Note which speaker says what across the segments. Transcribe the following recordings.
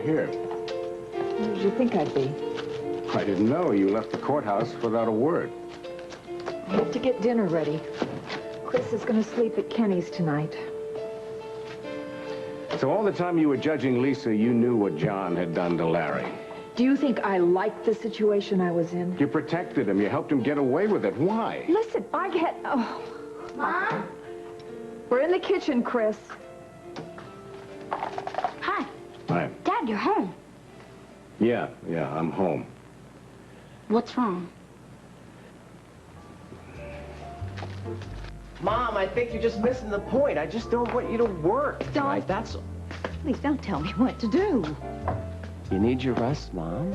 Speaker 1: here?
Speaker 2: Where did you think I'd be?
Speaker 1: I didn't know. You left the courthouse without a word.
Speaker 2: I have to get dinner ready. Chris is going to sleep at Kenny's tonight.
Speaker 1: So all the time you were judging Lisa, you knew what John had done to Larry.
Speaker 2: Do you think I liked the situation I was in?
Speaker 1: You protected him. You helped him get away with it. Why?
Speaker 2: Listen, I get... Oh.
Speaker 3: Mom?
Speaker 2: We're in the kitchen, Chris.
Speaker 3: Hi.
Speaker 1: Hi.
Speaker 3: Dad, you're home.
Speaker 1: Yeah, I'm home.
Speaker 3: What's wrong?
Speaker 4: Mom, I think you're just missing the point. I just don't want you to work.
Speaker 5: Don't.
Speaker 4: Right, that's all.
Speaker 5: Please don't tell me what to do.
Speaker 4: You need your rest, Mom.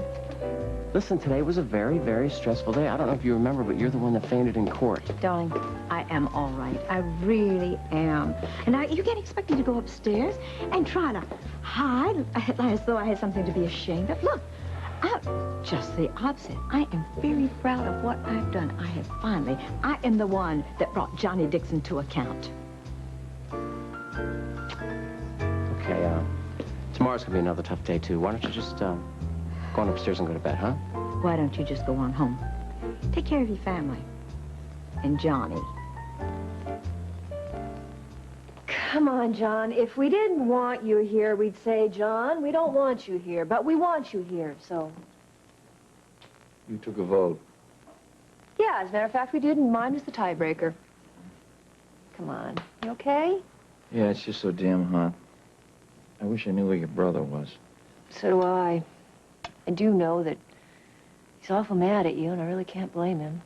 Speaker 4: Listen, today was a very, very stressful day. I don't know if you remember, but you're the one that fainted in court.
Speaker 5: Darling, I am all right. I really am. And you can't expect me to go upstairs and try to hide as though I had something to be ashamed of. Look, just the opposite. I am very proud of what I've done. I am the one that brought Johnny Dixon to account.
Speaker 4: Okay, tomorrow's gonna be another tough day, too. Why don't you just, go on upstairs and go to bed, huh?
Speaker 5: Why don't you just go on home? Take care of your family. And Johnny.
Speaker 6: Come on, John. If we didn't want you here, we'd say, John, we don't want you here, but we want you here, so...
Speaker 7: You took a vote.
Speaker 6: Yeah, as a matter of fact, we did, and mine was the tiebreaker. Come on. You okay?
Speaker 7: Yeah, it's just so damn hot. I wish I knew where your brother was.
Speaker 6: So do I. I do know that he's awful mad at you, and I really can't blame him.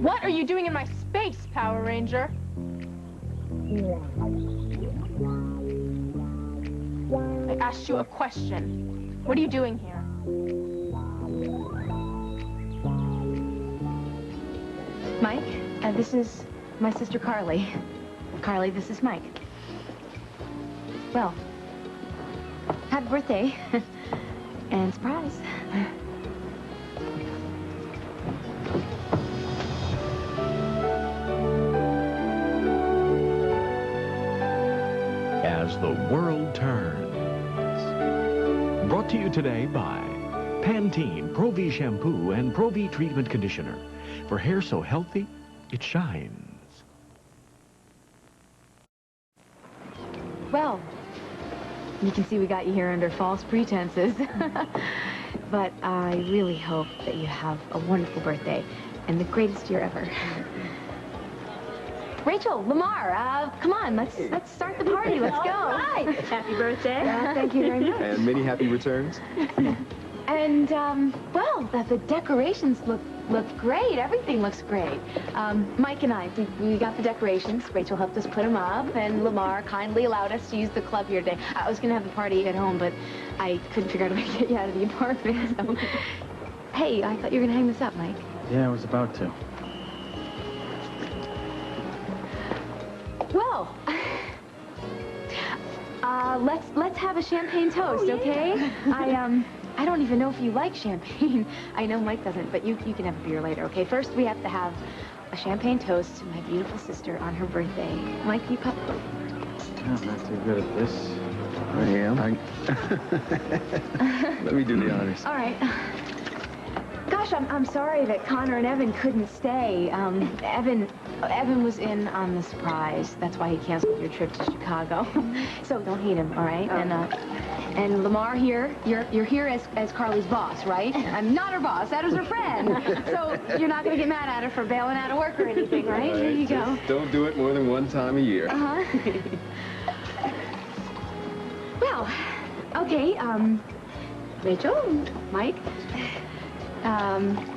Speaker 8: What are you doing in my space, Power Ranger? I asked you a question. What are you doing here?
Speaker 5: Mike, this is my sister Carly. Carly, this is Mike. Well, happy birthday. And surprise.
Speaker 9: As the world turns. Brought to you today by Pantene Pro-V Shampoo and Pro-V Treatment Conditioner. For hair so healthy, it shines.
Speaker 5: Well, you can see we got you here under false pretenses. But I really hope that you have a wonderful birthday and the greatest year ever. Rachel, Lamar, come on, let's start the party. Let's go.
Speaker 6: All right.
Speaker 5: Happy birthday. Thank you very much.
Speaker 7: And many happy returns.
Speaker 5: And, well, the decorations look great. Everything looks great. Mike and I, we got the decorations. Rachel helped us put them up, and Lamar kindly allowed us to use the club here today. I was going to have the party at home, but I couldn't figure out a way to get you out of the apartment. So. Hey, I thought you were going to hang this up, Mike.
Speaker 7: Yeah, I was about to.
Speaker 5: Well, let's have a champagne toast, okay? I don't even know if you like champagne. I know Mike doesn't, but you can have a beer later, okay? First, we have to have a champagne toast to my beautiful sister on her birthday. Mike, you pop.
Speaker 7: I'm not too good at this. I am. Let me do the honors.
Speaker 5: All right. Gosh, I'm sorry that Connor and Evan couldn't stay. Evan was in on the surprise. That's why he canceled your trip to Chicago. So don't hate him, all right? And Lamar here, you're here as Carly's boss, right? I'm not her boss. That was her friend. So you're not going to get mad at her for bailing out of work or anything, right? Here you go.
Speaker 7: Don't do it more than one time a year.
Speaker 5: Uh-huh. Well, okay, Rachel, Mike.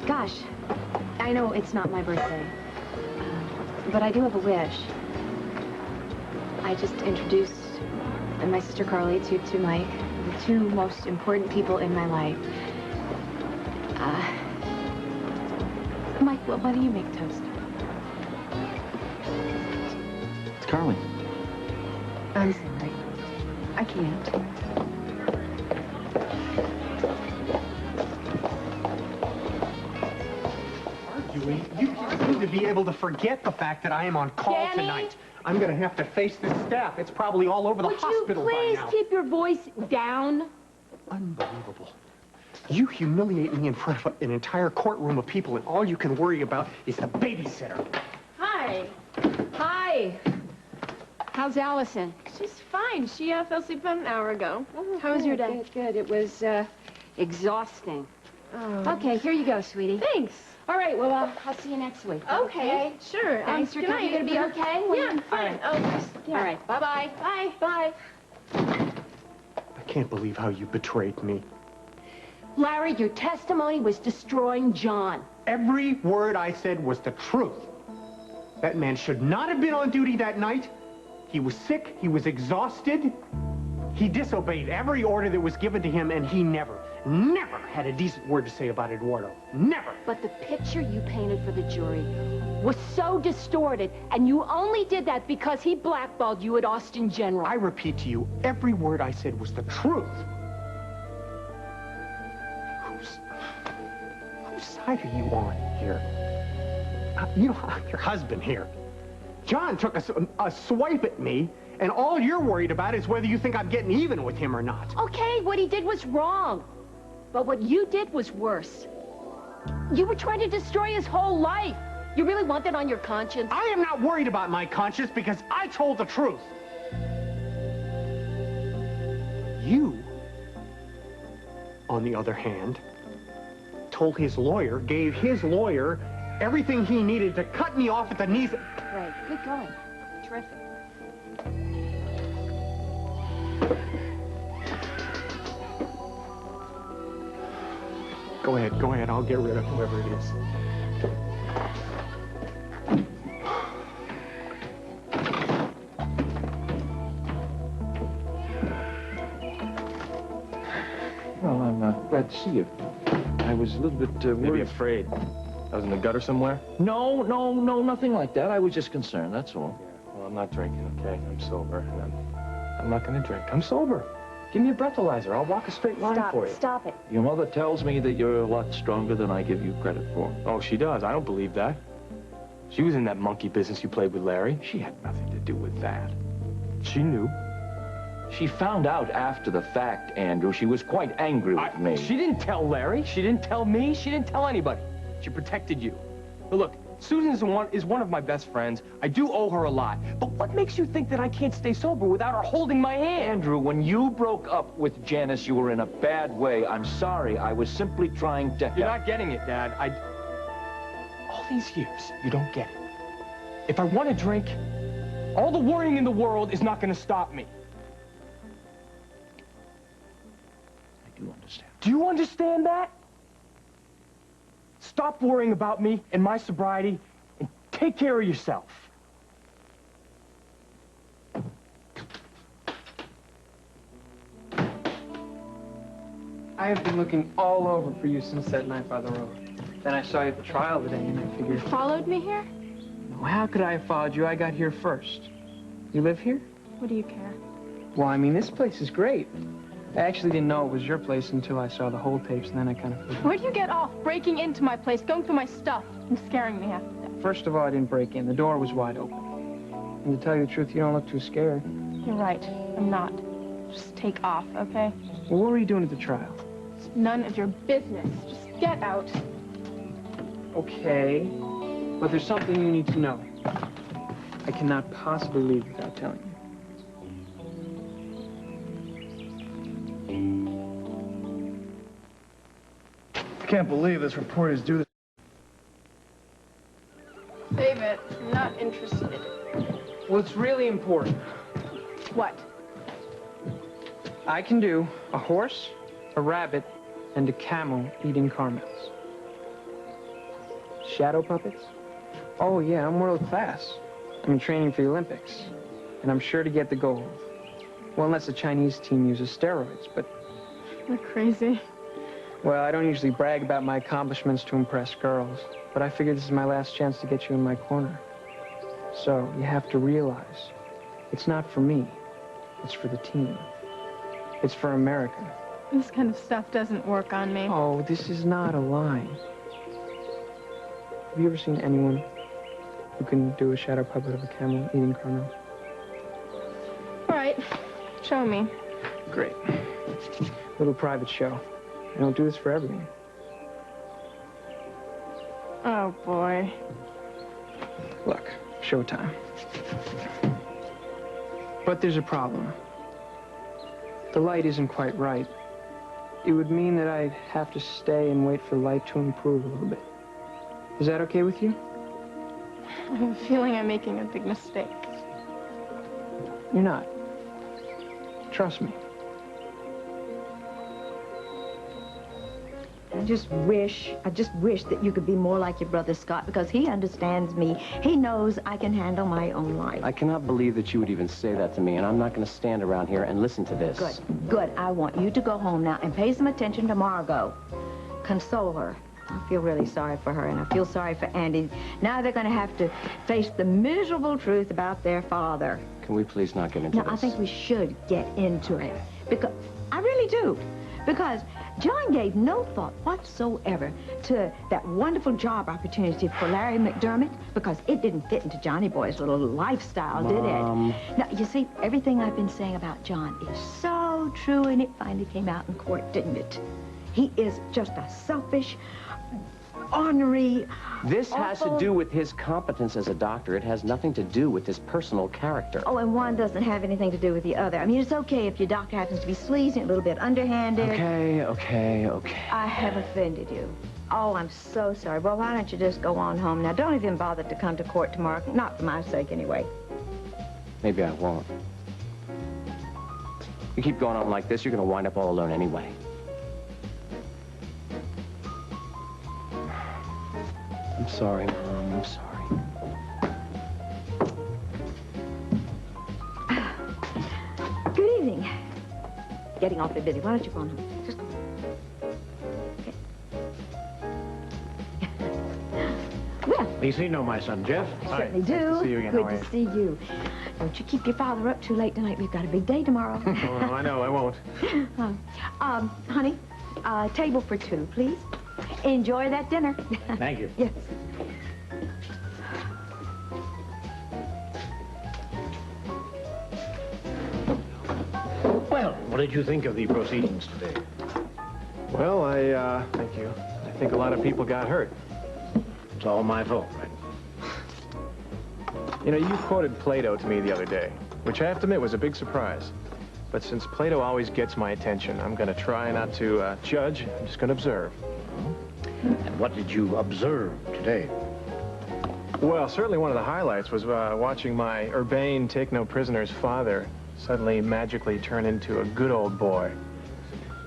Speaker 5: Gosh, I know it's not my birthday, but I do have a wish. I just introduced my sister Carly to Mike, the two most important people in my life. Mike, why don't you make toast?
Speaker 7: Carly.
Speaker 6: I'm sorry. I can't.
Speaker 10: Arguing? You seem to be able to forget the fact that I am on call
Speaker 6: Danny?
Speaker 10: tonight. I'm going to have to face this staff. It's probably all over the hospital by now.
Speaker 6: Would you please keep your voice down?
Speaker 10: Unbelievable. You humiliate me in front of an entire courtroom of people, and all you can worry about is the babysitter.
Speaker 8: Hi.
Speaker 6: Hi. How's Allison?
Speaker 8: She's fine. She fell asleep about an hour ago. How was your day?
Speaker 6: Good. It was exhausting.
Speaker 8: Oh.
Speaker 6: Okay, here you go, sweetie.
Speaker 8: Thanks.
Speaker 6: All right, well, I'll see you next week.
Speaker 8: Okay. Sure.
Speaker 6: Thanks for
Speaker 8: good
Speaker 6: coming.
Speaker 8: night.
Speaker 6: You gonna be okay?
Speaker 8: Yeah, I'm fine.
Speaker 6: All right.
Speaker 8: Oh, just, yeah.
Speaker 6: All right, bye-bye.
Speaker 8: Bye.
Speaker 6: Bye.
Speaker 10: I can't believe how you betrayed me.
Speaker 6: Larry, your testimony was destroying John.
Speaker 10: Every word I said was the truth. That man should not have been on duty that night. He was sick. He was exhausted. He disobeyed every order that was given to him, and he never had a decent word to say about Eduardo. Never.
Speaker 6: But the picture you painted for the jury was so distorted, and you only did that because he blackballed you at Austin General.
Speaker 10: I repeat to you, every word I said was the truth. Whose side are you on here? You know, I'm your husband here. John took a swipe at me, and all you're worried about is whether you think I'm getting even with him or not.
Speaker 6: Okay, what he did was wrong. But what you did was worse. You were trying to destroy his whole life. You really want that on your conscience?
Speaker 10: I am not worried about my conscience because I told the truth. You, on the other hand, gave his lawyer everything he needed to cut me off at the knees.
Speaker 6: Right, good going. Terrific.
Speaker 10: Go ahead, I'll get rid of whoever it is.
Speaker 7: Well, I'm glad to see you. I was a little bit worried.
Speaker 11: Maybe afraid. I was in the gutter somewhere?
Speaker 7: No, nothing like that. I was just concerned, that's all.
Speaker 11: Yeah, well, I'm not drinking, okay? I'm sober, and I'm not gonna drink. I'm sober. Give me a breathalyzer. I'll walk a straight line for you.
Speaker 6: Stop it.
Speaker 7: Your mother tells me that you're a lot stronger than I give you credit for.
Speaker 11: Oh, she does. I don't believe that. She was in that monkey business you played with Larry.
Speaker 7: She had nothing to do with that.
Speaker 11: She knew.
Speaker 7: She found out after the fact, Andrew. She was quite angry with me.
Speaker 11: She didn't tell Larry. She didn't tell me. She didn't tell anybody. She protected you. But look, Susan is one of my best friends. I do owe her a lot. But what makes you think that I can't stay sober without her holding my hand?
Speaker 7: Andrew, when you broke up with Janice, you were in a bad way. I'm sorry. I was simply trying to help.
Speaker 11: You're not getting it, Dad. All these years, you don't get it. If I want to drink, all the worrying in the world is not going to stop me.
Speaker 7: I do understand.
Speaker 11: Do you understand that? Stop worrying about me and my sobriety and take care of yourself.
Speaker 12: I have been looking all over for you since that night by the road. Then I saw you at the trial today, and I figured...
Speaker 8: You followed me here?
Speaker 12: No, how could I have followed you? I got here first. You live here?
Speaker 8: What do you care?
Speaker 12: Well, I mean, this place is great. I actually didn't know it was your place until I saw the whole tapes, and then I kind of figured...
Speaker 8: Where'd you get off breaking into my place, going through my stuff, and scaring me half to death?
Speaker 12: First of all, I didn't break in. The door was wide open. And to tell you the truth, you don't look too scared.
Speaker 8: You're right. I'm not. Just take off, okay?
Speaker 12: Well, what were you doing at the trial?
Speaker 8: It's none of your business. Just get out.
Speaker 12: Okay. But there's something you need to know. I cannot possibly leave without telling you.
Speaker 13: I can't believe this reporter's due this.
Speaker 8: Save it. I'm not interested.
Speaker 12: Well, it's really important.
Speaker 8: What?
Speaker 12: I can do a horse, a rabbit, and a camel eating caramels. Shadow puppets? Oh, yeah, I'm world class. I'm in training for the Olympics, and I'm sure to get the gold. Well, unless the Chinese team uses steroids, but...
Speaker 8: You're crazy.
Speaker 12: Well, I don't usually brag about my accomplishments to impress girls, but I figured this is my last chance to get you in my corner. So, you have to realize It's not for me. It's for the team. It's for America.
Speaker 8: This kind of stuff doesn't work on me.
Speaker 12: Oh, this is not a line. Have you ever seen anyone who can do a shadow puppet of a camel eating caramels?
Speaker 8: All right, show me.
Speaker 12: Great. Little private show. I don't do this for everyone.
Speaker 8: Oh, boy.
Speaker 12: Look, showtime. But there's a problem. The light isn't quite right. It would mean that I'd have to stay and wait for light to improve a little bit. Is that okay with you?
Speaker 8: I have a feeling I'm making a big mistake.
Speaker 12: You're not. Trust me.
Speaker 14: I just wish that you could be more like your brother Scott, because he understands me. He knows I can handle my own life.
Speaker 4: I cannot believe that you would even say that to me, and I'm not going to stand around here and listen to this.
Speaker 14: Good, good. I want you to go home now and pay some attention to Margot. Console her. I feel really sorry for her, and I feel sorry for Andy. Now they're going to have to face the miserable truth about their father.
Speaker 4: Can we please not get into
Speaker 14: No,
Speaker 4: this?
Speaker 14: I think we should get into it. Because I really do. Because John gave no thought whatsoever to that wonderful job opportunity for Larry McDermott, because it didn't fit into Johnny Boy's little lifestyle,
Speaker 4: Mom.
Speaker 14: did it? Now, you see, everything I've been saying about John is so true, and it finally came out in court, didn't it? He is just a selfish, ornery,
Speaker 4: This has to
Speaker 14: awful-
Speaker 4: do with his competence as a doctor. It has nothing to do with his personal character.
Speaker 14: Oh, and one doesn't have anything to do with the other. I mean, it's okay if your doctor happens to be sleazy, a little bit underhanded.
Speaker 4: Okay.
Speaker 14: I have offended you. Oh, I'm so sorry. Well, why don't you just go on home now? Don't even bother to come to court tomorrow. Not for my sake, anyway.
Speaker 4: Maybe I won't. You keep going on like this, you're going to wind up all alone anyway. I'm sorry, Mom. I'm sorry.
Speaker 14: Good evening. Getting awfully busy. Why don't you go on home? Just go. Okay. Well,
Speaker 1: Lisa, you know my son, Jeff.
Speaker 14: I certainly do.
Speaker 10: Nice to see you again.
Speaker 14: Good
Speaker 10: How are
Speaker 14: to
Speaker 10: you?
Speaker 14: see you. Don't you keep your father up too late tonight. We've got a big day tomorrow.
Speaker 10: Oh, I know, I won't.
Speaker 14: Honey, table for two, please. Enjoy that dinner.
Speaker 1: Thank you.
Speaker 14: Yes.
Speaker 1: Well, what did you think of the proceedings today?
Speaker 10: Well, thank you. I think a lot of people got hurt.
Speaker 1: It's all my fault, right?
Speaker 10: You know, you quoted Plato to me the other day, which I have to admit was a big surprise. But since Plato always gets my attention, I'm going to try not to judge. I'm just going to observe.
Speaker 1: And what did you observe today?
Speaker 10: Well, certainly one of the highlights was watching my urbane, take-no-prisoners father suddenly magically turn into a good old boy.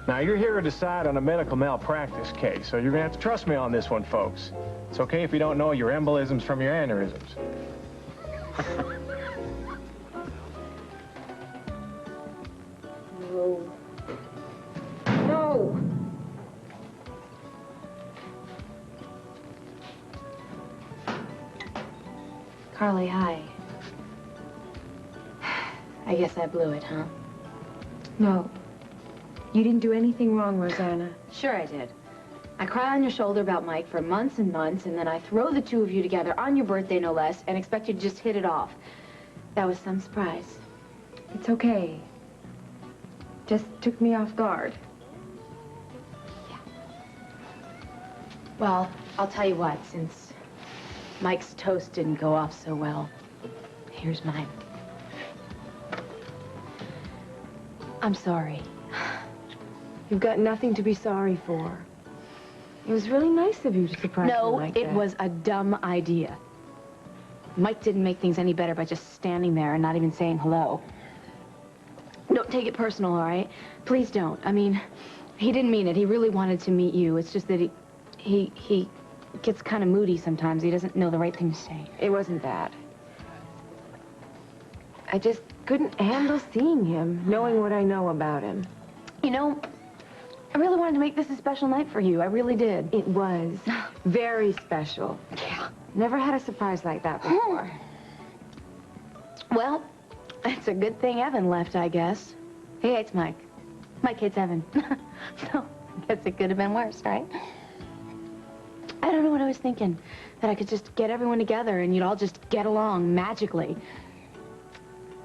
Speaker 10: Now, you're here to decide on a medical malpractice case, so you're going to have to trust me on this one, folks. It's okay if you don't know your embolisms from your aneurysms.
Speaker 14: No. No.
Speaker 5: Carly, hi. I guess I blew it, huh?
Speaker 2: No. You didn't do anything wrong, Rosanna.
Speaker 5: Sure I did. I cry on your shoulder about Mike for months and months, and then I throw the two of you together on your birthday, no less, and expect you to just hit it off. That was some surprise.
Speaker 2: It's okay. Just took me off guard.
Speaker 5: Well, I'll tell you what, since Mike's toast didn't go off so well, here's mine. I'm sorry.
Speaker 2: You've got nothing to be sorry for. It was really nice of you to surprise me like that.
Speaker 5: It was a dumb idea. Mike didn't make things any better by just standing there and not even saying hello. Don't take it personal, all right? Please don't. I mean, he didn't mean it. He really wanted to meet you. It's just that he gets kind of moody sometimes. He doesn't know the right thing to say.
Speaker 2: It wasn't that. I just couldn't handle seeing him, knowing what I know about him.
Speaker 5: You know, I really wanted to make this a special night for you. I really did.
Speaker 2: It was very special.
Speaker 5: Yeah.
Speaker 2: Never had a surprise like that before.
Speaker 5: Well, It's a good thing Evan left, I guess. He hates Mike. Mike hates Evan. So, I guess it could have been worse, right? I don't know what I was thinking. That I could just get everyone together and you'd all just get along magically.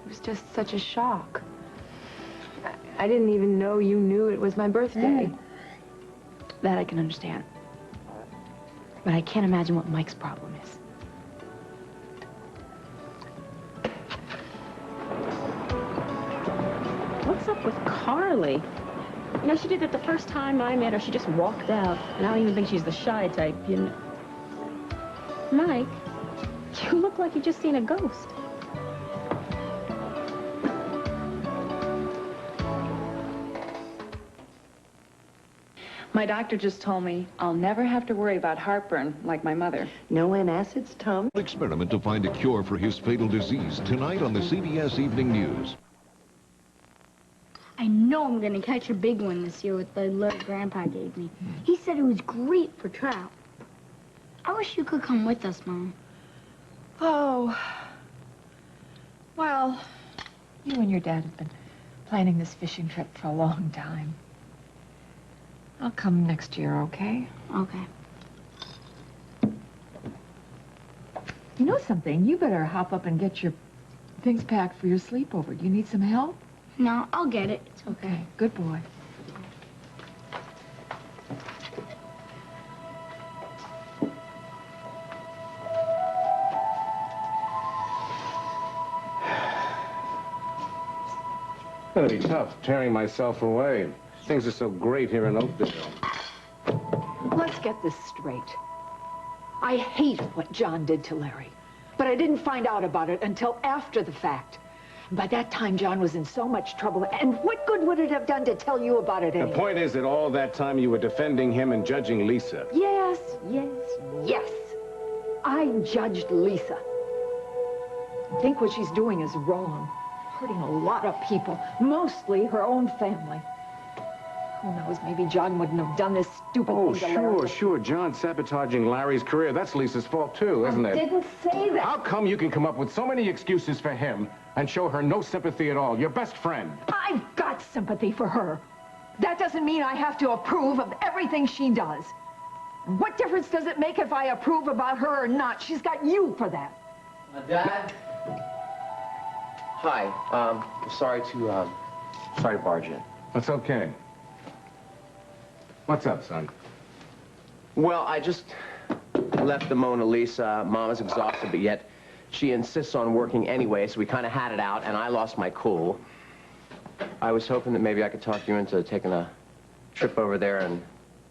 Speaker 5: It was just such a shock. I didn't even know you knew it was my birthday. That I can understand. But I can't imagine what Mike's problem is.
Speaker 6: What's up with Carly? You know, she did it the first time I met her. She just walked out. And I don't even think she's the shy type, you know. Mike, you look like you just seen a ghost.
Speaker 15: My doctor just told me I'll never have to worry about heartburn like my mother.
Speaker 16: No antacids, Tom?
Speaker 17: Experiment to find a cure for his fatal disease tonight on the CBS Evening News.
Speaker 3: I know I'm gonna catch a big one this year with the lure Grandpa gave me. He said it was great for trout. I wish you could come with us, Mom.
Speaker 2: Oh. Well, you and your dad have been planning this fishing trip for a long time. I'll come next year, okay?
Speaker 3: Okay.
Speaker 2: You know something? You better hop up and get your things packed for your sleepover. Do you need some help?
Speaker 3: No, I'll get it. It's
Speaker 2: Okay, good boy.
Speaker 1: It's gonna be tough tearing myself away. Things are so great here in Oakville.
Speaker 18: Let's get this straight. I hate what John did to Larry, but I didn't find out about it until after the fact. By that time, John was in so much trouble, and what good would it have done to tell you about it anyway?
Speaker 1: The point is that all that time you were defending him and judging Lisa.
Speaker 18: Yes, yes, yes. I judged Lisa. I think what she's doing is wrong. Hurting a lot of people, mostly her own family. Who knows, maybe John wouldn't have done this stupid thing to Larry.
Speaker 1: Sure. John sabotaging Larry's career. That's Lisa's fault, too, isn't it?
Speaker 18: I didn't say that.
Speaker 1: How come you can come up with so many excuses for him and show her no sympathy at all? Your best friend.
Speaker 18: I've got sympathy for her. That doesn't mean I have to approve of everything she does. What difference does it make if I approve about her or not? She's got you for that.
Speaker 4: Dad? Hi. Sorry to barge in.
Speaker 1: That's okay. What's up, son?
Speaker 4: Well, I just left the Mona Lisa. Mama's exhausted, but yet she insists on working anyway, so we kind of had it out, and I lost my cool. I was hoping that maybe I could talk you into taking a trip over there and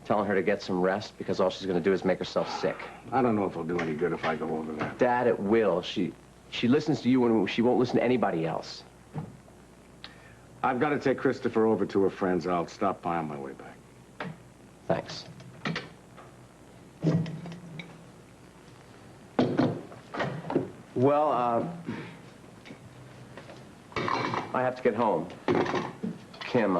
Speaker 4: telling her to get some rest, because all she's going to do is make herself sick.
Speaker 1: I don't know if it'll do any good if I go over there.
Speaker 4: Dad, it will. She listens to you when she won't listen to anybody else.
Speaker 1: I've got to take Christopher over to her friends. I'll stop by on my way back.
Speaker 4: Thanks. Well, I have to get home. Kim,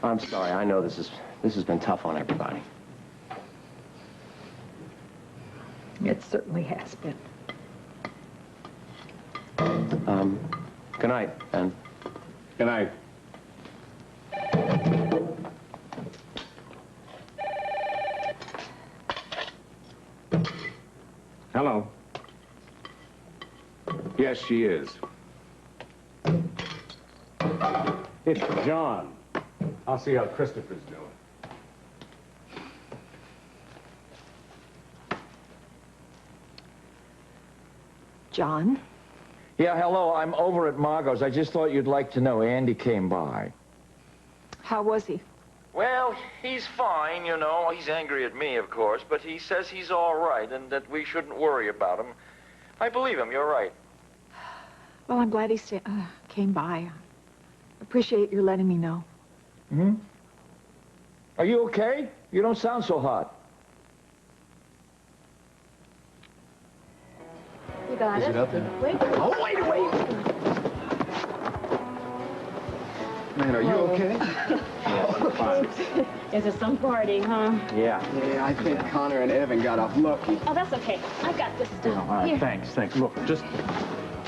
Speaker 4: I'm sorry. I know this has been tough on everybody.
Speaker 18: It certainly has been.
Speaker 4: Good night, Ben.
Speaker 1: Good night. Hello. Yes, she is. It's John. I'll see how Christopher's doing.
Speaker 18: John?
Speaker 7: Yeah, hello, I'm over at Margot's. I just thought you'd like to know. Andy came by.
Speaker 18: How was he?
Speaker 19: Well, he's fine, you know. He's angry at me, of course, but he says he's all right and that we shouldn't worry about him. I believe him, you're right.
Speaker 2: Well, I'm glad he came by. Appreciate your letting me know.
Speaker 7: Hmm? Are you okay? You don't sound so hot.
Speaker 5: You got
Speaker 13: Is it up there?
Speaker 5: Wait.
Speaker 13: Oh, wait. Man, are you okay?
Speaker 4: Yeah, fine.
Speaker 6: Is it some party, huh?
Speaker 4: Yeah.
Speaker 12: Yeah, I think Connor and Evan got off lucky.
Speaker 6: Oh, that's okay. I got this stuff.
Speaker 7: All right,
Speaker 6: Here.
Speaker 7: thanks. Look, just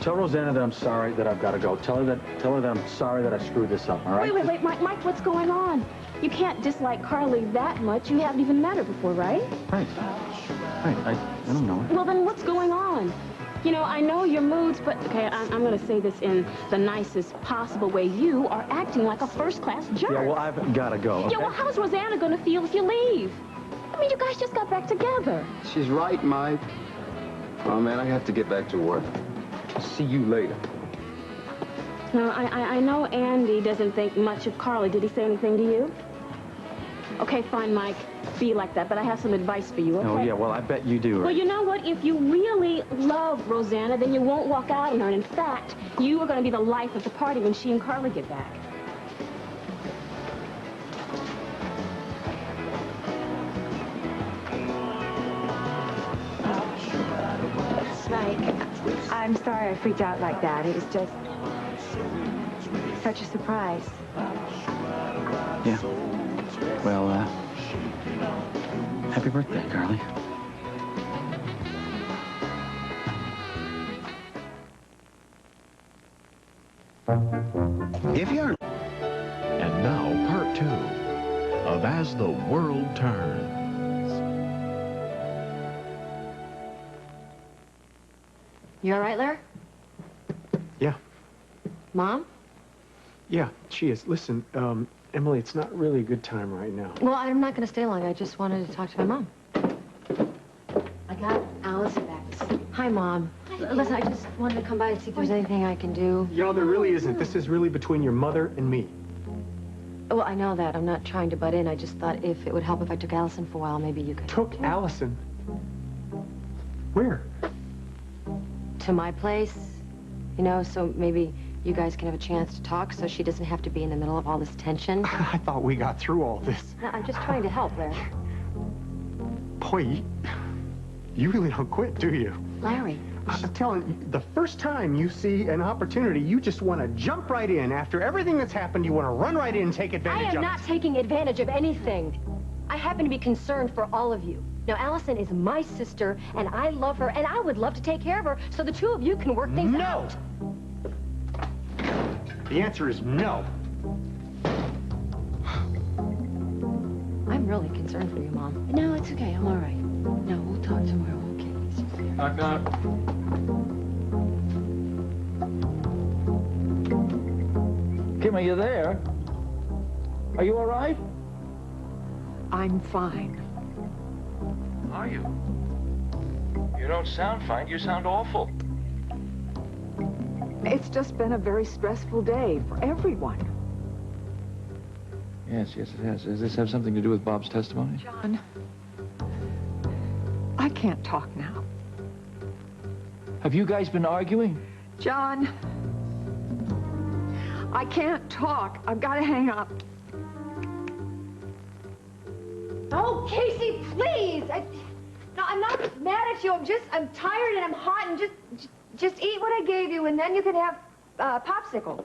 Speaker 7: Tell Rosanna that I'm sorry that I've got to go. Tell her that I'm sorry that I screwed this up, all right?
Speaker 6: Wait, Mike, what's going on? You can't dislike Carly that much. You haven't even met her before, right?
Speaker 7: Right. I don't know her.
Speaker 6: Well, then what's going on? You know, I know your moods, but, okay, I'm going to say this in the nicest possible way. You are acting like a first-class jerk.
Speaker 7: Yeah, well, I've got to go, okay?
Speaker 6: Yeah, well, how's Rosanna going to feel if you leave? I mean, you guys just got back together.
Speaker 13: She's right, Mike. Oh, man, I have to get back to work. See you later.
Speaker 6: No, I know Andy doesn't think much of Carly. Did he say anything to you? Okay, fine, Mike. Be like that, but I have some advice for you, okay?
Speaker 7: Oh, yeah, well, I bet you do, right?
Speaker 6: Well, you know what? If you really love Rosanna, then you won't walk out on her. And in fact, you are going to be the life of the party when she and Carly get back.
Speaker 5: Mike, I'm sorry I freaked out like that. It was just such a surprise.
Speaker 7: Yeah. Well, happy birthday, Carly.
Speaker 9: If you're... And now, part 2 of As the World Turns.
Speaker 5: You all right, Larry?
Speaker 10: Yeah.
Speaker 5: Mom?
Speaker 10: Yeah, she is. Listen, Emily, it's not really a good time right now.
Speaker 5: Well, I'm not going to stay long. I just wanted to talk to my mom. I got Allison back. Hi, Mom. Listen, I just wanted to come by and see if there's anything I can do.
Speaker 10: You know, there really isn't. This is really between your mother and me.
Speaker 5: Well, I know that. I'm not trying to butt in. I just thought if it would help if I took Allison for a while, maybe you could.
Speaker 10: Took Allison? Where?
Speaker 5: To my place. You know, so maybe you guys can have a chance to talk so she doesn't have to be in the middle of all this tension.
Speaker 10: I thought we got through all this.
Speaker 5: No, I'm just trying to help, Larry.
Speaker 10: Boy, you really don't quit, do you?
Speaker 5: Larry.
Speaker 10: I'm telling you, the first time you see an opportunity, you just want to jump right in. After everything that's happened, you want to run right in and take advantage of it.
Speaker 5: I am not taking advantage of anything. I happen to be concerned for all of you. Now, Allison is my sister, and I love her, and I would love to take care of her so the two of you can work things out.
Speaker 10: The answer is no.
Speaker 5: I'm really concerned for you, Mom. No, it's okay. I'm all right. No, we'll talk tomorrow, okay?
Speaker 19: Knock, knock.
Speaker 7: Kim, are you there? Are you all right?
Speaker 18: I'm fine.
Speaker 19: Are you? You don't sound fine. You sound awful.
Speaker 18: It's just been a very stressful day for everyone.
Speaker 7: Yes, it has. Does this have something to do with Bob's testimony?
Speaker 18: John, I can't talk now.
Speaker 7: Have you guys been arguing?
Speaker 18: John, I can't talk. I've got to hang up.
Speaker 5: Oh, Casey, please! No, I'm not mad at you. I'm tired and I'm hot, and just eat what I gave you, and then you can have popsicle.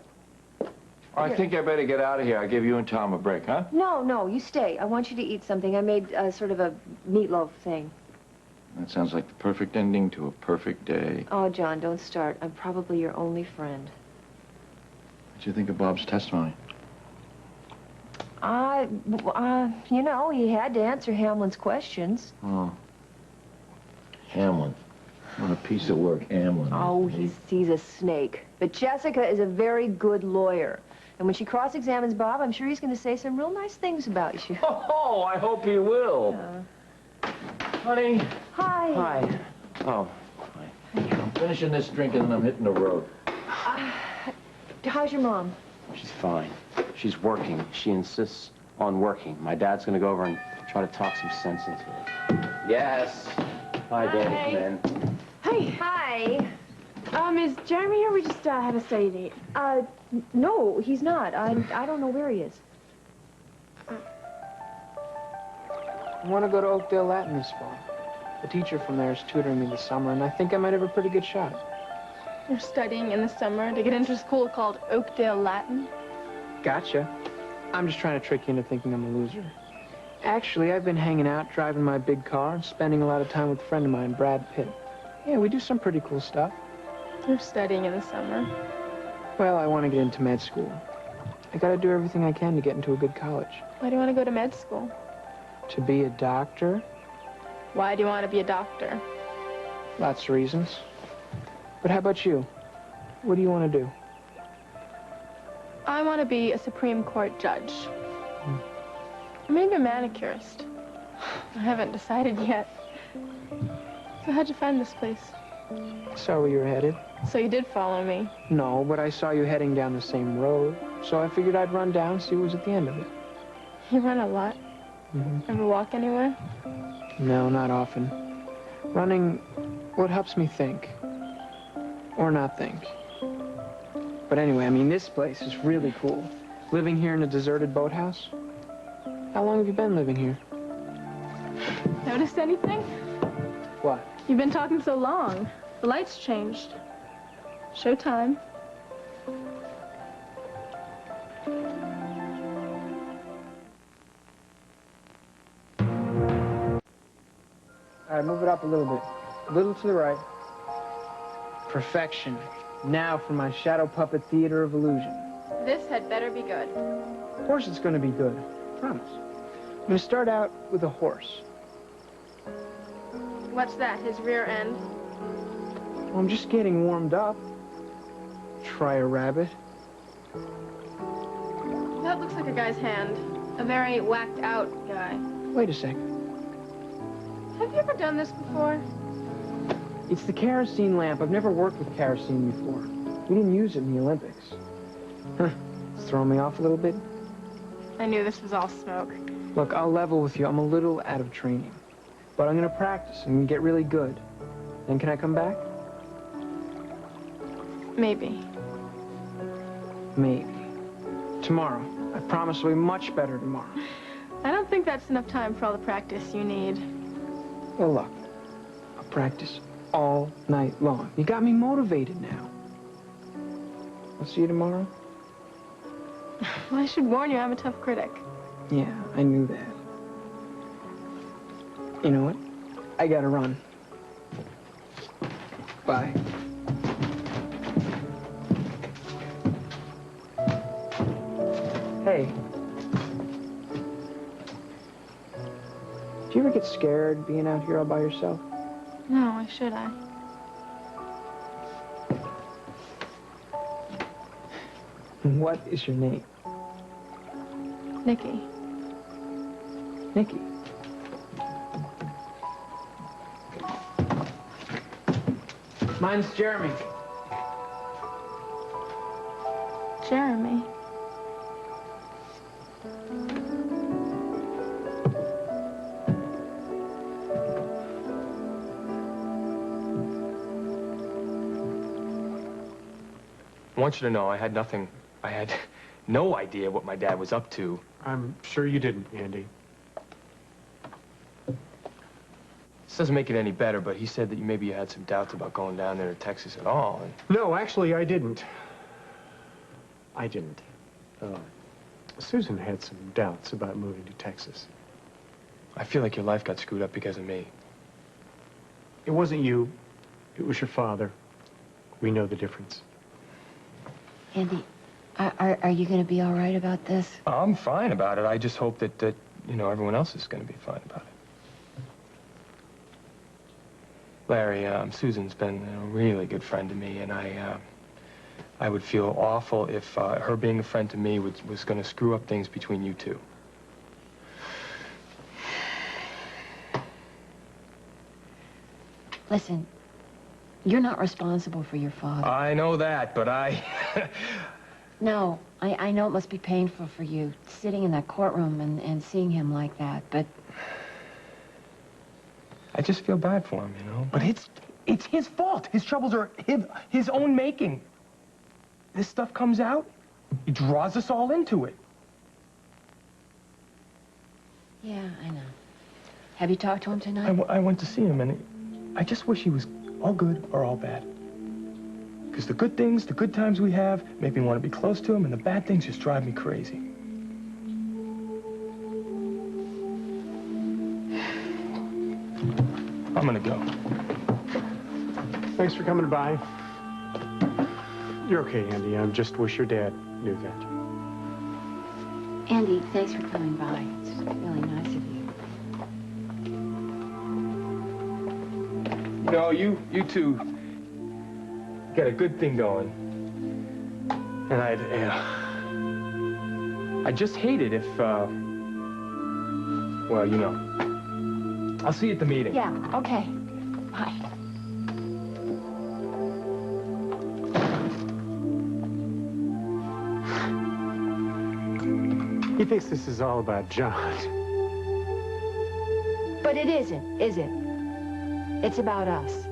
Speaker 7: I think I better get out of here. I'll give you and Tom a break, huh?
Speaker 5: No, you stay. I want you to eat something. I made sort of a meatloaf thing.
Speaker 7: That sounds like the perfect ending to a perfect day.
Speaker 5: Oh, John, don't start. I'm probably your only friend.
Speaker 7: What'd you think of Bob's testimony?
Speaker 5: You know, he had to answer Hamlin's questions.
Speaker 7: Oh. Hamlin. What a piece of work, Hamlin.
Speaker 5: Oh, he's a snake. But Jessica is a very good lawyer. And when she cross-examines Bob, I'm sure he's going to say some real nice things about you.
Speaker 7: Oh, I hope he will. Honey.
Speaker 5: Hi.
Speaker 7: Hi. Oh, hi. I'm finishing this drink and then I'm hitting the road.
Speaker 5: How's your mom?
Speaker 4: She's fine. She's working. She insists on working. My dad's gonna go over and try to talk some sense into it. Yes. Hi, Daddy. Come in.
Speaker 6: Hey.
Speaker 5: Hi.
Speaker 6: Is Jeremy here? We just had a study date.
Speaker 5: No, he's not. I don't know where he is.
Speaker 12: I want to go to Oakdale Latin this fall. The teacher from there is tutoring me this summer, and I think I might have a pretty good shot.
Speaker 8: You're studying in the summer to get into a school called Oakdale Latin?
Speaker 12: Gotcha. I'm just trying to trick you into thinking I'm a loser. Actually, I've been hanging out, driving my big car, and spending a lot of time with a friend of mine, Brad Pitt. Yeah, we do some pretty cool stuff.
Speaker 8: You're studying in the summer.
Speaker 12: Well, I want to get into med school. I gotta do everything I can to get into a good college.
Speaker 8: Why do you want to go to med school?
Speaker 12: To be a doctor?
Speaker 8: Why do you want to be a doctor?
Speaker 12: Lots of reasons. But how about you? What do you want to do?
Speaker 8: I want to be a Supreme Court judge. Or maybe a manicurist. I haven't decided yet. So how'd you find this place?
Speaker 12: I saw where you were headed.
Speaker 8: So you did follow me.
Speaker 12: No, but I saw you heading down the same road. So I figured I'd run down, see what was at the end of it.
Speaker 8: You run a lot. Ever walk anywhere?
Speaker 12: No, not often. Running, well, it helps me think. Or not think. But anyway, I mean, this place is really cool. Living here in a deserted boathouse? How long have you been living here?
Speaker 8: Noticed anything?
Speaker 12: What?
Speaker 8: You've been talking so long. The lights changed. Showtime.
Speaker 12: All right, move it up a little bit. A little to the right. Perfection. Now for my shadow puppet theater of illusion.
Speaker 8: This had better be good.
Speaker 12: Of course it's going to be good. Promise. I'm going to start out with a horse.
Speaker 8: What's that, his rear end?
Speaker 12: Well, I'm just getting warmed up. Try a rabbit.
Speaker 8: That looks like a guy's hand. A very whacked out guy.
Speaker 12: Wait a second.
Speaker 8: Have you ever done this before?
Speaker 12: It's the kerosene lamp. I've never worked with kerosene before. We didn't use it in the Olympics. Huh. It's throwing me off a little bit.
Speaker 8: I knew this was all smoke.
Speaker 12: Look, I'll level with you. I'm a little out of training. But I'm going to practice and get really good. Then can I come back?
Speaker 8: Maybe.
Speaker 12: Maybe. Tomorrow. I promise I'll be much better tomorrow.
Speaker 8: I don't think that's enough time for all the practice you need.
Speaker 12: Well, look. I'll practice all night long. You got me motivated now. I'll see you tomorrow.
Speaker 8: Well, I should warn you, I'm a tough critic.
Speaker 12: Yeah, I knew that. You know what? I gotta run. Bye. Hey. Do you ever get scared being out here all by yourself?
Speaker 8: No, why should I?
Speaker 12: What is your name?
Speaker 8: Nikki.
Speaker 12: Nikki. Mine's Jeremy.
Speaker 8: Jeremy.
Speaker 11: I want you to know I had no idea what my dad was up to.
Speaker 10: I'm sure you didn't, Andy.
Speaker 11: This doesn't make it any better, but he said that maybe you had some doubts about going down there to Texas at all. And...
Speaker 10: No, actually, I didn't. Susan had some doubts about moving to Texas.
Speaker 11: I feel like your life got screwed up because of me.
Speaker 10: It wasn't you. It was your father. We know the difference.
Speaker 2: Andy, are you going to be all right about this?
Speaker 11: I'm fine about it. I just hope that you know, everyone else is going to be fine about it. Larry, Susan's been a really good friend to me, and I would feel awful if her being a friend to me was going to screw up things between you two.
Speaker 2: Listen, you're not responsible for your father.
Speaker 11: I know that, but
Speaker 2: No, I know it must be painful for you, sitting in that courtroom and seeing him like that, but...
Speaker 11: I just feel bad for him, you know? But it's his fault. His troubles are his own making. This stuff comes out, he draws us all into it.
Speaker 2: Yeah, I know. Have you talked to him tonight?
Speaker 11: I went to see him, and I just wish he was all good or all bad. Because the good things, the good times we have, make me want to be close to him, and the bad things just drive me crazy. I'm gonna go.
Speaker 10: Thanks for coming by. You're okay, Andy. I just wish your dad knew that.
Speaker 5: Andy, thanks for coming by. It's really nice of you.
Speaker 11: You know, you two got a good thing going. And I'd just hate it if, well, you know. I'll see you at the meeting.
Speaker 2: Yeah, okay. Bye.
Speaker 10: He thinks this is all about John.
Speaker 5: But it isn't, is it? It's about us.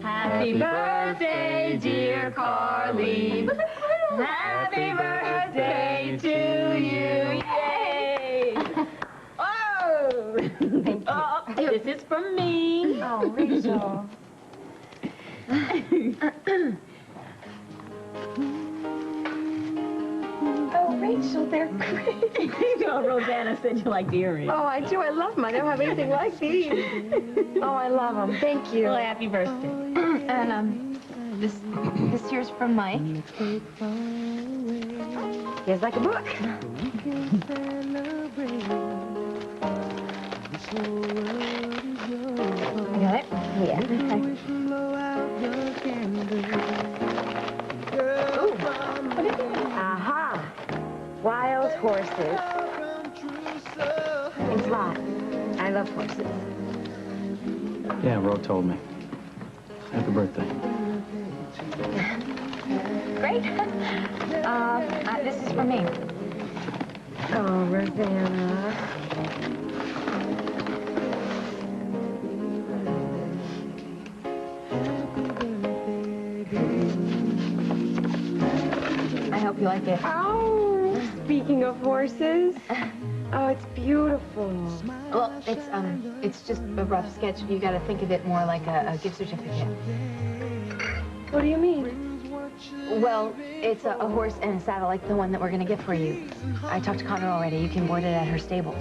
Speaker 6: Happy birthday, dear Carly. Happy birthday to you. Yay! Oh! Oh, this is from me.
Speaker 5: Oh, Rachel.
Speaker 6: Oh, Rachel, they're great. You know, Rosanna said you liked earrings.
Speaker 8: Oh, I do. I love them. I don't have anything like these. Oh, I love them. Thank you.
Speaker 6: Well, happy birthday.
Speaker 5: And, this here's from Mike. Here's like a book. You got it? Yeah. Ooh. What is it? Aha. Wild horses. Thanks a lot. I love horses.
Speaker 7: Yeah, Ro told me. Happy birthday.
Speaker 5: Great. This is for me. Oh, Rosanna. I hope you like it.
Speaker 8: Oh, speaking of horses. Oh, it's beautiful.
Speaker 5: Well, it's just a rough sketch. You got to think of it more like a gift certificate.
Speaker 8: What do you mean?
Speaker 5: Well, it's a horse and a saddle like the one that we're going to get for you. I talked to Connor already. You can board it at her stables.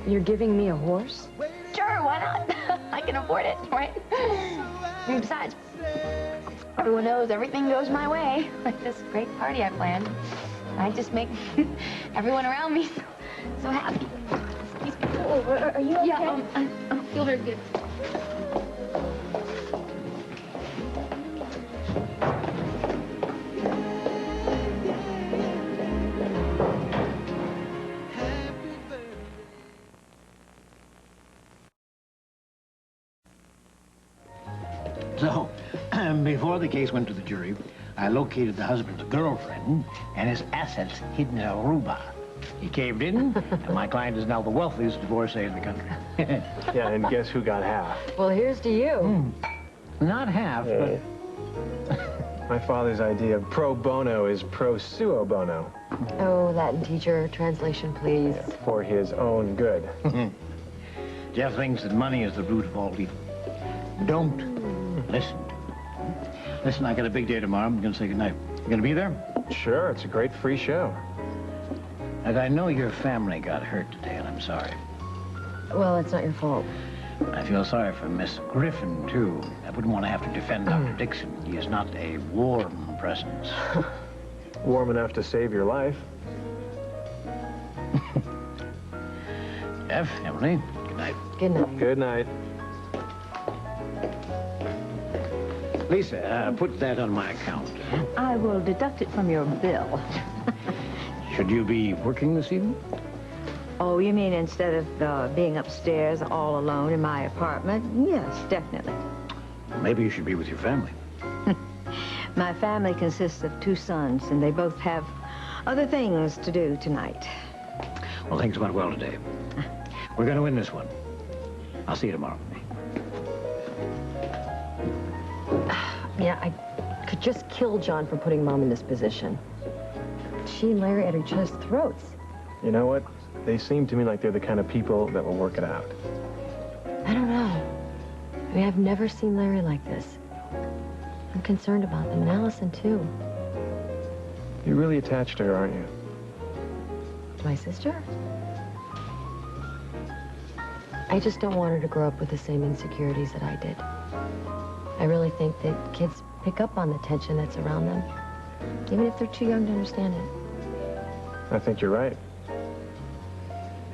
Speaker 8: You're giving me a horse?
Speaker 5: Sure, why not? I can afford it, right? And besides, everyone knows everything goes my way. Like this great party I planned. I just make everyone around me so happy.
Speaker 8: Oh, are you okay?
Speaker 5: Yeah, I don't feel very good.
Speaker 16: So, before the case went to the jury, I located the husband's girlfriend and his assets hidden in Aruba. He caved in, and my client is now the wealthiest divorcee in the country.
Speaker 10: Yeah, and guess who got half?
Speaker 18: Well, here's to you.
Speaker 16: Not half, but...
Speaker 10: My father's idea of pro bono is pro suo bono.
Speaker 18: Oh, Latin teacher, translation, please.
Speaker 10: Yeah, for his own good.
Speaker 16: Jeff thinks that money is the root of all evil. Don't listen. Listen, I got a big day tomorrow. I'm going to say goodnight. You going to be there?
Speaker 10: Sure, it's a great free show.
Speaker 16: And I know your family got hurt today, and I'm sorry.
Speaker 18: Well, it's not your fault.
Speaker 16: I feel sorry for Miss Griffin, too. I wouldn't want to have to defend Dr. Dixon. He is not a warm presence.
Speaker 10: Warm enough to save your life.
Speaker 16: Jeff, Emily, good night.
Speaker 18: Good night.
Speaker 10: Good night.
Speaker 16: Lisa, put that on my account.
Speaker 14: I will deduct it from your bill.
Speaker 16: Should you be working this evening?
Speaker 14: Oh, you mean instead of being upstairs all alone in my apartment? Yes, definitely.
Speaker 16: Maybe you should be with your family.
Speaker 14: My family consists of 2 sons, and they both have other things to do tonight.
Speaker 16: Well, things went well today. We're going to win this one. I'll see you tomorrow.
Speaker 18: Yeah, I could just kill John for putting Mom in this position. She and Larry at each other's throats.
Speaker 10: You know what? They seem to me like they're the kind of people that will work it out.
Speaker 18: I don't know. I mean, I've never seen Larry like this. I'm concerned about them, and Allison, too.
Speaker 10: You're really attached to her, aren't you?
Speaker 20: My sister? I just don't want her to grow up with the same insecurities that I did. I really think that kids pick up on the tension that's around them, even if they're too young to understand it.
Speaker 12: I think you're right.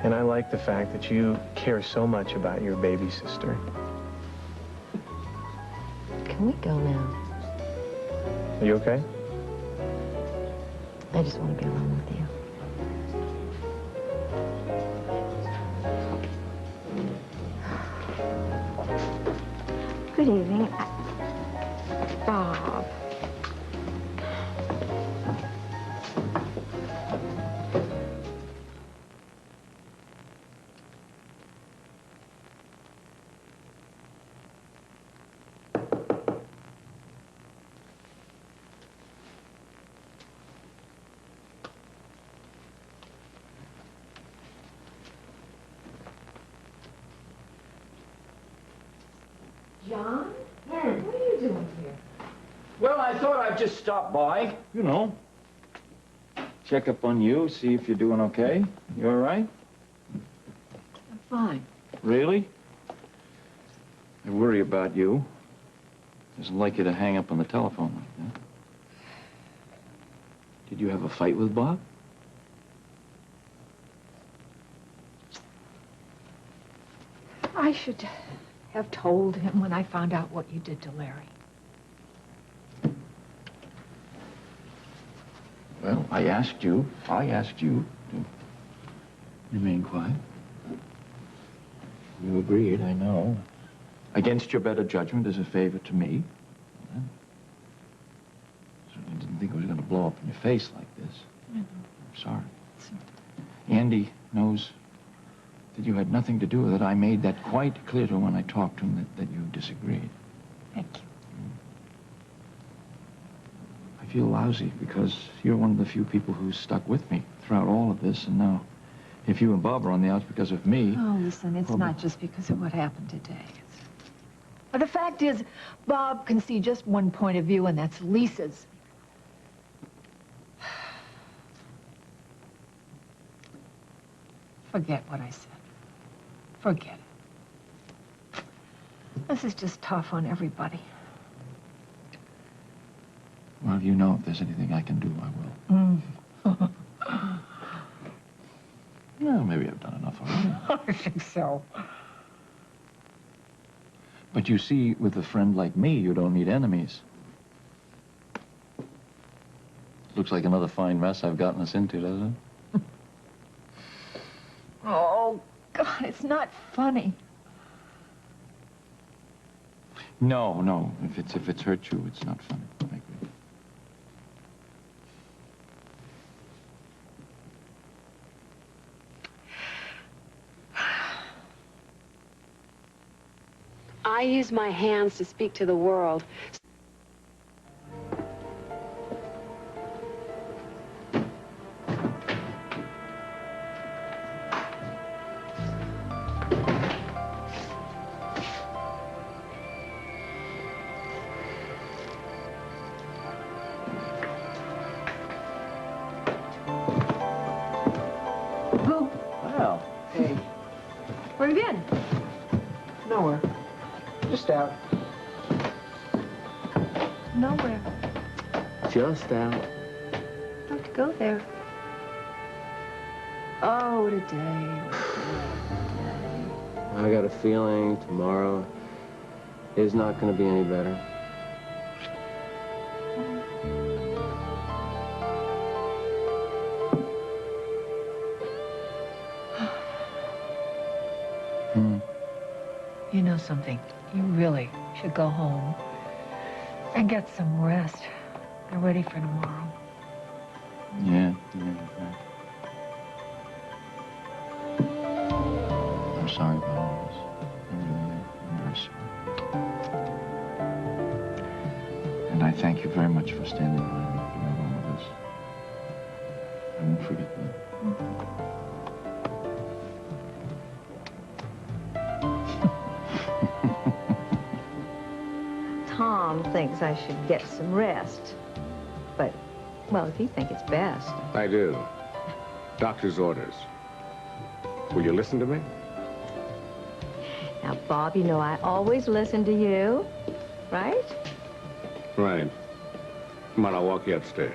Speaker 12: And I like the fact that you care so much about your baby sister.
Speaker 20: Can we go now?
Speaker 12: Are you okay?
Speaker 20: I just want to be alone with you.
Speaker 14: Good evening. Bob.
Speaker 15: John? What are you doing here?
Speaker 7: Well, I thought I'd just stop by, you know. Check up on you, see if you're doing okay. You all right?
Speaker 15: I'm fine.
Speaker 7: Really? I worry about you. Doesn't like you to hang up on the telephone like that. Did you have a fight with Bob?
Speaker 2: I should have told him when I found out what you did to Larry.
Speaker 7: Well, I asked you to remain quiet. You agreed, I know. Against your better judgment as a favor to me. I certainly didn't think it was going to blow up in your face like this.
Speaker 2: I know.
Speaker 7: I'm sorry. Andy knows that you had nothing to do with it. I made that quite clear to him when I talked to him that you disagreed.
Speaker 2: Thank you.
Speaker 7: I feel lousy because you're one of the few people who stuck with me throughout all of this, and now if you and Bob are on the outs because of me...
Speaker 2: Oh, listen, it's not just because of what happened today. But the fact is, Bob can see just one point of view, and that's Lisa's. Forget what I said. Forget it. This is just tough on everybody.
Speaker 7: Well, you know, if there's anything I can do, I will. Well, maybe I've done enough already.
Speaker 2: I think so.
Speaker 7: But you see, with a friend like me, you don't need enemies. Looks like another fine mess I've gotten us into, doesn't it?
Speaker 2: Oh, God, it's not funny.
Speaker 7: No. If it's hurt you, it's not funny. I agree.
Speaker 15: I use my hands to speak to the world.
Speaker 2: Boo.
Speaker 12: Well, hey.
Speaker 2: Where have you been?
Speaker 12: Nowhere. Just out.
Speaker 2: Nowhere.
Speaker 4: Just out.
Speaker 2: Don't have to go there. Oh, what a day.
Speaker 4: I got a feeling tomorrow is not going to be any better.
Speaker 2: You know something? You really should go home and get some rest. You're ready for tomorrow.
Speaker 7: Yeah. I'm sorry about all this. I really am. I'm very sorry. And I thank you very much for standing by me throughout all of this. I won't forget that.
Speaker 14: Tom thinks I should get some rest. But, well, if you think it's best.
Speaker 1: I do. Doctor's orders. Will you listen to me?
Speaker 14: Now, Bob, you know I always listen to you, right?
Speaker 1: Right. Come on, I'll walk you upstairs.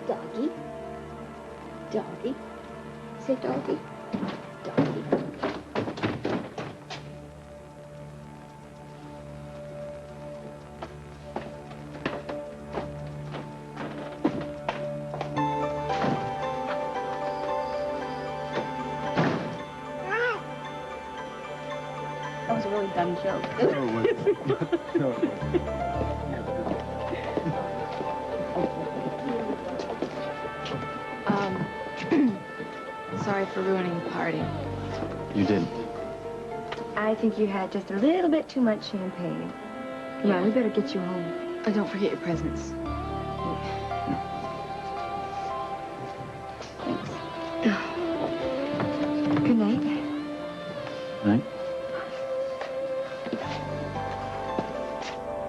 Speaker 3: Doggy. Doggy. Say doggy. Doggy.
Speaker 6: That was a really dumb joke.
Speaker 5: Sorry for ruining the party.
Speaker 7: You did.
Speaker 5: I think you had just a little bit too much champagne. Come on, we better get you home. And don't forget your presents. Thanks. Good night.
Speaker 7: Right?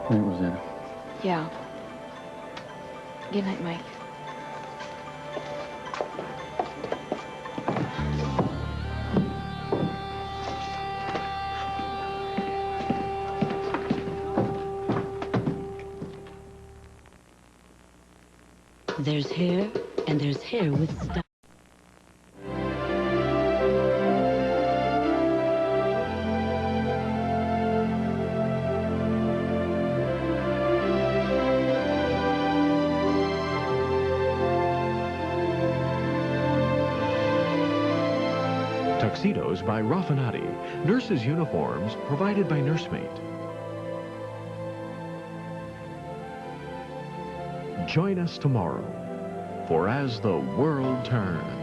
Speaker 7: Right, Rosetta.
Speaker 5: Yeah. Good night, Mike.
Speaker 21: There's hair, and there's hair with style.
Speaker 9: Tuxedos by Raffinati. Nurses' uniforms provided by Nursemaid. Join us tomorrow for As the World Turns.